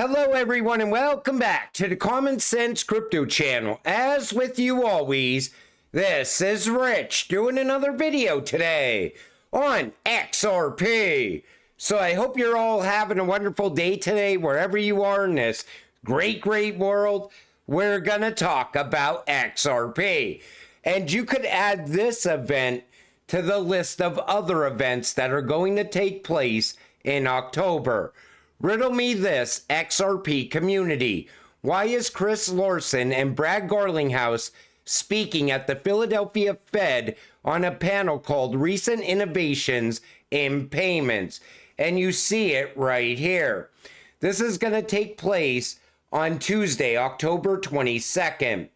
Hello everyone and welcome back to the Common Sense Crypto channel. As with you always, this is Rich doing another video today on XRP. So I hope you're all having a wonderful day today wherever you are in this great world. We're gonna talk about XRP. And you could add this event to the list of other events that are going to take place in October. Riddle me this, XRP community. Why is Chris Larsen and Brad Garlinghouse speaking at the Philadelphia Fed on a panel called Recent Innovations in Payments? And you see it right here. This is going to take place on Tuesday, October 22nd.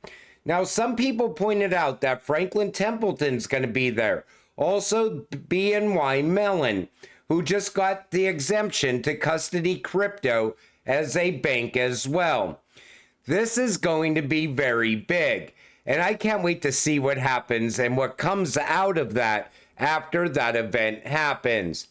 Now, some people pointed out that Franklin Templeton's going to be there. Also, BNY Mellon, who just got the exemption to custody crypto as a bank as well. This is going to be very big, and I can't wait to see what happens and what comes out of that after that event happens.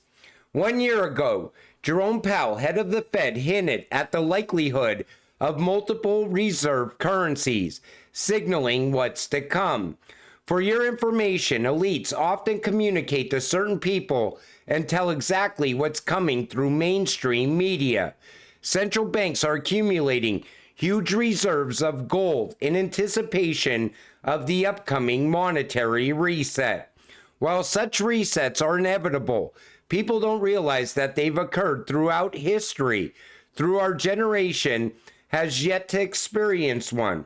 1 year ago, Jerome Powell, head of the Fed, hinted at the likelihood of multiple reserve currencies, signaling what's to come. For your information, elites often communicate to certain people and tell exactly what's coming through mainstream media. Central banks are accumulating huge reserves of gold in anticipation of the upcoming monetary reset. While such resets are inevitable, people don't realize that they've occurred throughout history. Through our generation has yet to experience one.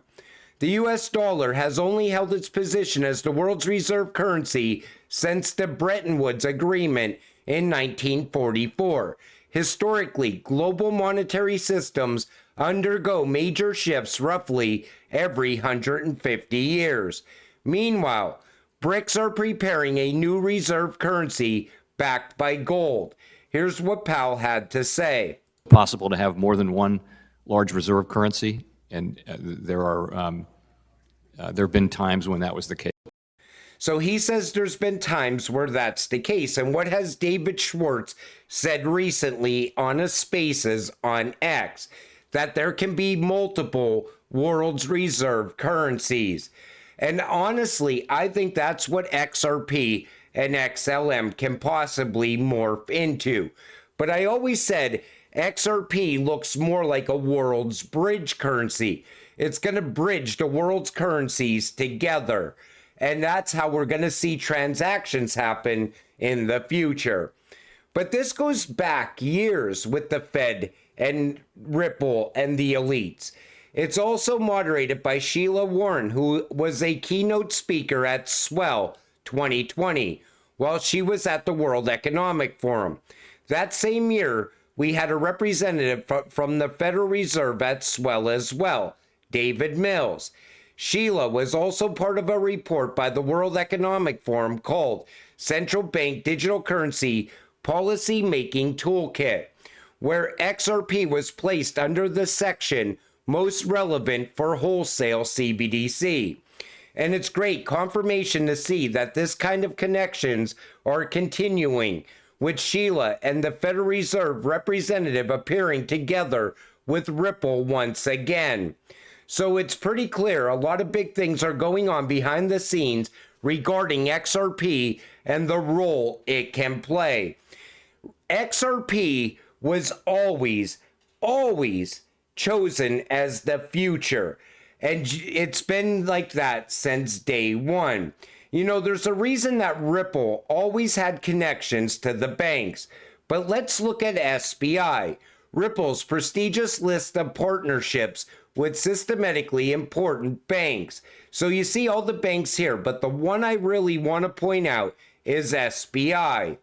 The US dollar has only held its position as the world's reserve currency since the Bretton Woods Agreement in 1944. Historically, global monetary systems undergo major shifts roughly every 150 years. Meanwhile, BRICS are preparing a new reserve currency backed by gold. Here's what Powell had to say. Possible to have more than one large reserve currency, and there have been times when that was the case. So he says there's been times where that's the case. And what has David Schwartz said recently on a Spaces on X? That there can be multiple world's reserve currencies. And honestly, I think that's what XRP and XLM can possibly morph into. But I always said XRP looks more like a world's bridge currency. It's going to bridge the world's currencies together. And that's how we're going to see transactions happen in the future. But this goes back years with the Fed and Ripple and the elites. It's also moderated by Sheila Warren, who was a keynote speaker at Swell 2020 while she was at the World Economic Forum. That same year, we had a representative from the Federal Reserve at Swell as well, David Mills. Sheila was also part of a report by the World Economic Forum called Central Bank Digital Currency Policy Making Toolkit, where XRP was placed under the section most relevant for wholesale CBDC. And it's great confirmation to see that this kind of connections are continuing, with Sheila and the Federal Reserve representative appearing together with Ripple once again. So it's pretty clear a lot of big things are going on behind the scenes regarding XRP and the role it can play. XRP was always chosen as the future. And it's been like that since day one. You know, there's a reason that Ripple always had connections to the banks. But let's look at SBI, Ripple's prestigious list of partnerships with systematically important banks. So you see all the banks here, but the one I really want to point out is SBI.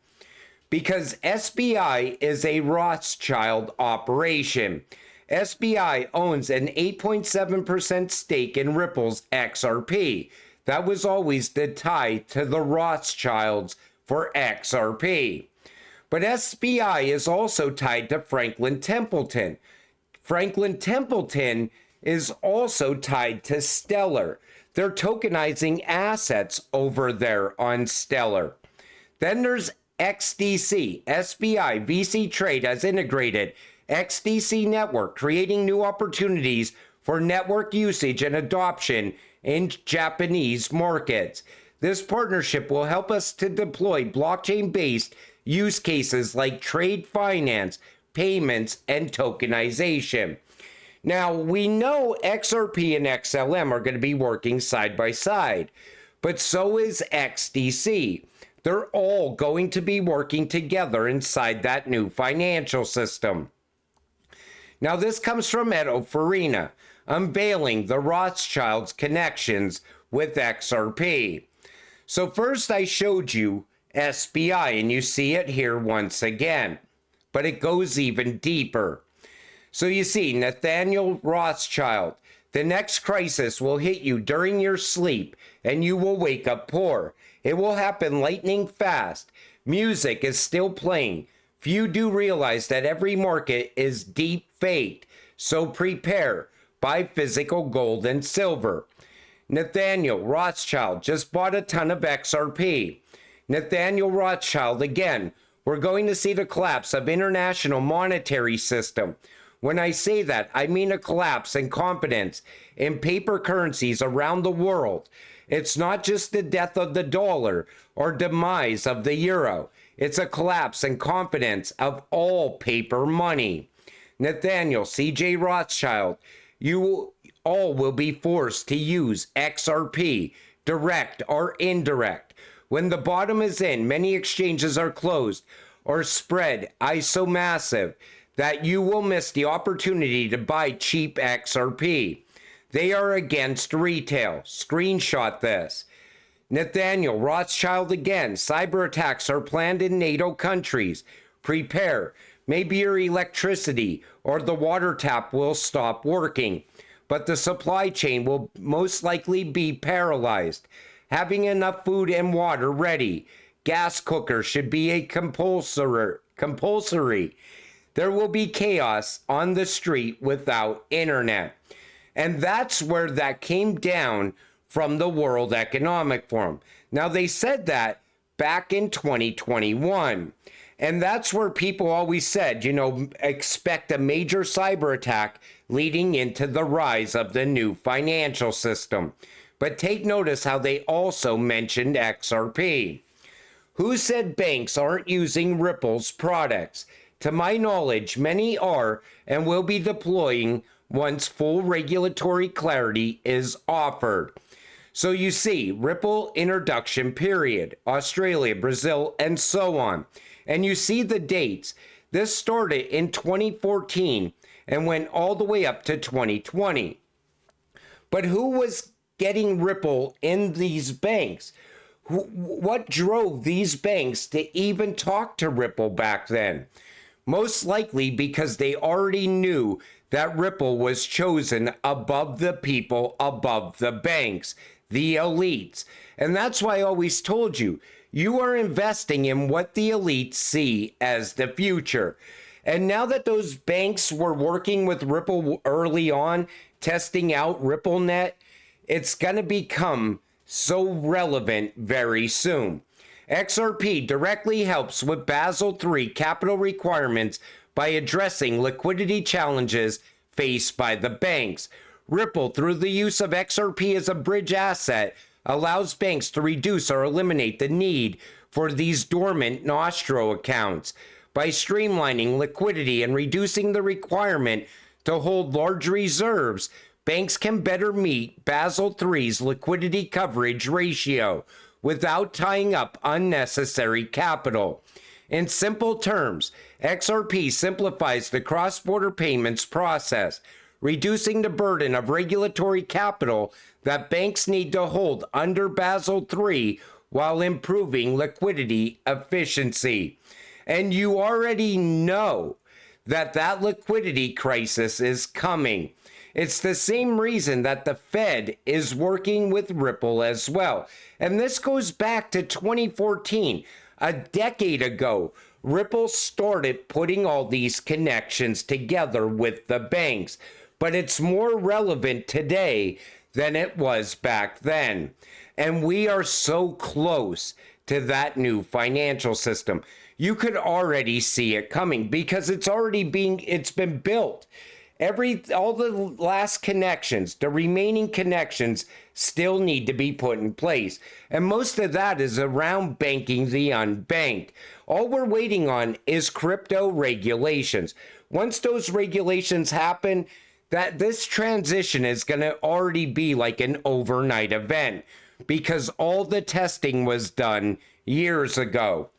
Because SBI is a Rothschild operation. SBI owns an 8.7% stake in Ripple's XRP. That was always the tie to the Rothschilds for XRP. But SBI is also tied to Franklin Templeton. Franklin Templeton is also tied to Stellar. They're tokenizing assets over there on Stellar. Then there's XDC. SBI VC Trade has integrated XDC network, creating new opportunities for network usage and adoption in Japanese markets. This partnership will help us to deploy blockchain-based use cases like trade finance, payments, and tokenization. Now, we know XRP and XLM are going to be working side by side, but so is XDC. They're all going to be working together inside that new financial system. Now, this comes from Edo Farina, unveiling the Rothschilds' connections with XRP. So first I showed you SBI, and you see it here once again, but it goes even deeper. So you see, Nathaniel Rothschild, the next crisis will hit you during your sleep and you will wake up poor. It will happen lightning fast. Music is still playing. Few do realize that every market is deep fake. So prepare. Buy physical gold and silver. Nathaniel Rothschild just bought a ton of XRP. Nathaniel Rothschild again. We're going to see the collapse of international monetary system. When I say that, I mean a collapse in confidence in paper currencies around the world. It's not just the death of the dollar or demise of the euro. It's a collapse in confidence of all paper money. Nathaniel C.J. Rothschild, you all will be forced to use XRP, direct or indirect. When the bottom is in, many exchanges are closed or spread ISO massive, that you will miss the opportunity to buy cheap XRP. They are against retail. Screenshot this. Nathaniel Rothschild again. Cyber attacks are planned in NATO countries. Prepare. Maybe your electricity or the water tap will stop working, but the supply chain will most likely be paralyzed. Having enough food and water ready. Gas cookers should be a compulsory. There will be chaos on the street without internet. And that's where that came down from the World Economic Forum. Now, they said that back in 2021. And that's where people always said, expect a major cyber attack leading into the rise of the new financial system. But take notice how they also mentioned XRP. Who said banks aren't using Ripple's products? To my knowledge, many are and will be deploying once full regulatory clarity is offered. So you see, Ripple introduction period, Australia, Brazil, and so on. And you see the dates. This started in 2014 and went all the way up to 2020. But who was getting Ripple in these banks? What drove these banks to even talk to Ripple back then? Most likely because they already knew that Ripple was chosen above the people, above the banks, the elites. And that's why I always told you, you are investing in what the elites see as the future. And now that those banks were working with Ripple early on, testing out RippleNet, it's going to become so relevant very soon. XRP directly helps with Basel III capital requirements by addressing liquidity challenges faced by the banks. Ripple, through the use of XRP as a bridge asset, allows banks to reduce or eliminate the need for these dormant Nostro accounts. By streamlining liquidity and reducing the requirement to hold large reserves, banks can better meet Basel III's liquidity coverage ratio without tying up unnecessary capital. In simple terms, XRP simplifies the cross-border payments process, reducing the burden of regulatory capital that banks need to hold under Basel III while improving liquidity efficiency. And you already know that liquidity crisis is coming. It's the same reason that the Fed is working with Ripple as well. And this goes back to 2014. A decade ago, Ripple started putting all these connections together with the banks. But it's more relevant today than it was back then. And we are so close to that new financial system. you could already see it coming because it's been built. All the last connections, the remaining connections still need to be put in place. And most of that is around banking the unbanked. All we're waiting on is crypto regulations. Once those regulations happen, that this transition is going to already be like an overnight event because all the testing was done years ago.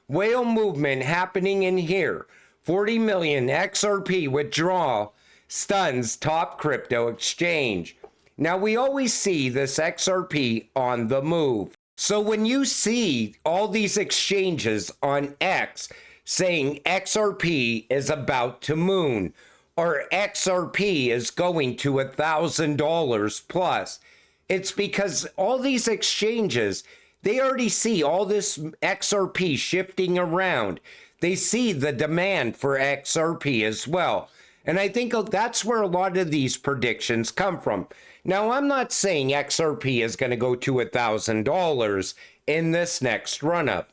Whale movement happening in here. 40 million XRP withdrawal stuns top crypto exchange. Now we always see this XRP on the move. So when you see all these exchanges on X saying XRP is about to moon or XRP is going to $1,000 plus, it's because all these exchanges, they already see all this XRP shifting around. They see the demand for XRP as well. And I think that's where a lot of these predictions come from. Now, I'm not saying XRP is going to go to $1,000 in this next run-up.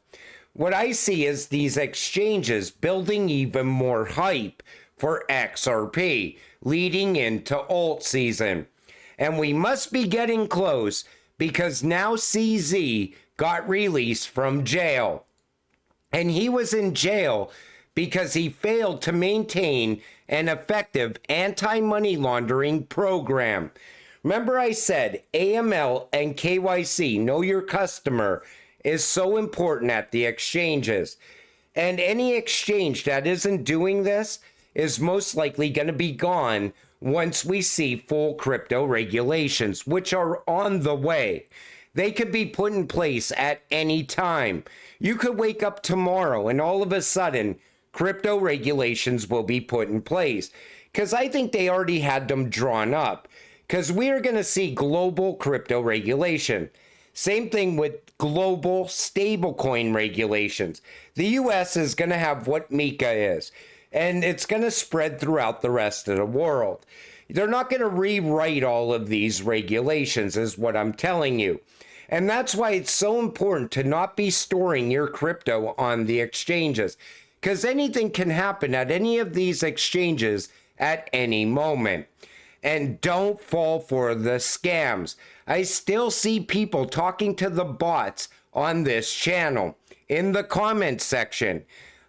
What I see is these exchanges building even more hype for XRP leading into alt season. And we must be getting close because now CZ got released from jail. And he was in jail because he failed to maintain an effective anti-money laundering program. Remember I said AML and KYC, know your customer, is so important at the exchanges. And any exchange that isn't doing this is most likely going to be gone once we see full crypto regulations, which are on the way. They could be put in place at any time. You could wake up tomorrow and all of a sudden, crypto regulations will be put in place. Because I think they already had them drawn up. Because we are going to see global crypto regulation. Same thing with global stablecoin regulations. The US is going to have what MiCA is. And it's going to spread throughout the rest of the world. They're not going to rewrite all of these regulations, is what I'm telling you. And that's why it's so important to not be storing your crypto on the exchanges. Because anything can happen at any of these exchanges at any moment. And don't fall for the scams. I still see people talking to the bots on this channel in the comments section.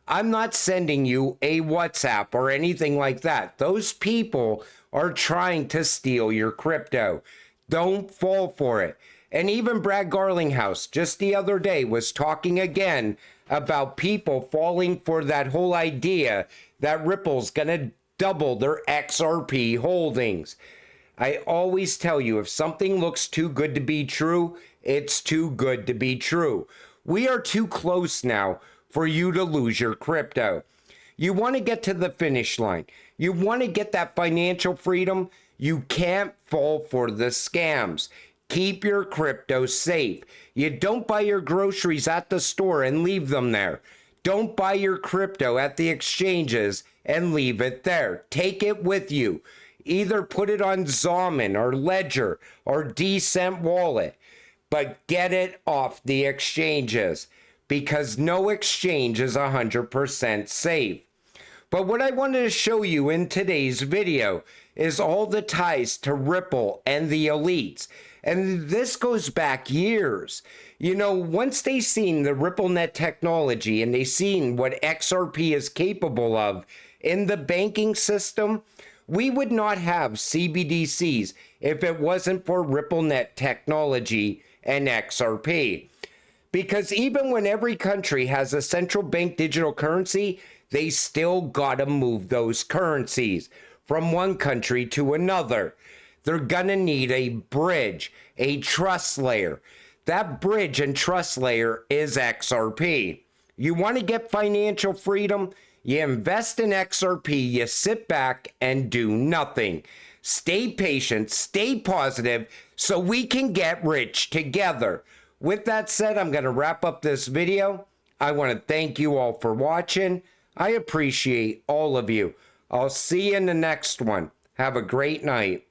I'm not sending you a WhatsApp or anything like that. Those people are trying to steal your crypto. Don't fall for it. And even Brad Garlinghouse just the other day was talking again about people falling for that whole idea that Ripple's going to double their XRP holdings. I always tell you, if something looks too good to be true, it's too good to be true. We are too close now for you to lose your crypto. You want to get to the finish line. You want to get that financial freedom. You can't fall for the scams. Keep your crypto safe. You don't buy your groceries at the store and leave them there. Don't buy your crypto at the exchanges and leave it there. Take it with you. Either put it on Zalman or Ledger or Decent Wallet, but get it off the exchanges because no exchange is 100% safe. But what I wanted to show you in today's video is all the ties to Ripple and the elites. And this goes back years. You know, once they seen the RippleNet technology and they seen what XRP is capable of in the banking system, we would not have CBDCs if it wasn't for RippleNet technology and XRP. Because even when every country has a central bank digital currency, they still gotta move those currencies from one country to another. They're gonna need a bridge, a trust layer. That bridge and trust layer is XRP. You want to get financial freedom? You invest in XRP, you sit back and do nothing. Stay patient, stay positive, so we can get rich together. With that said, I'm going to wrap up this video. I want to thank you all for watching. I appreciate all of you. I'll see you in the next one. Have a great night.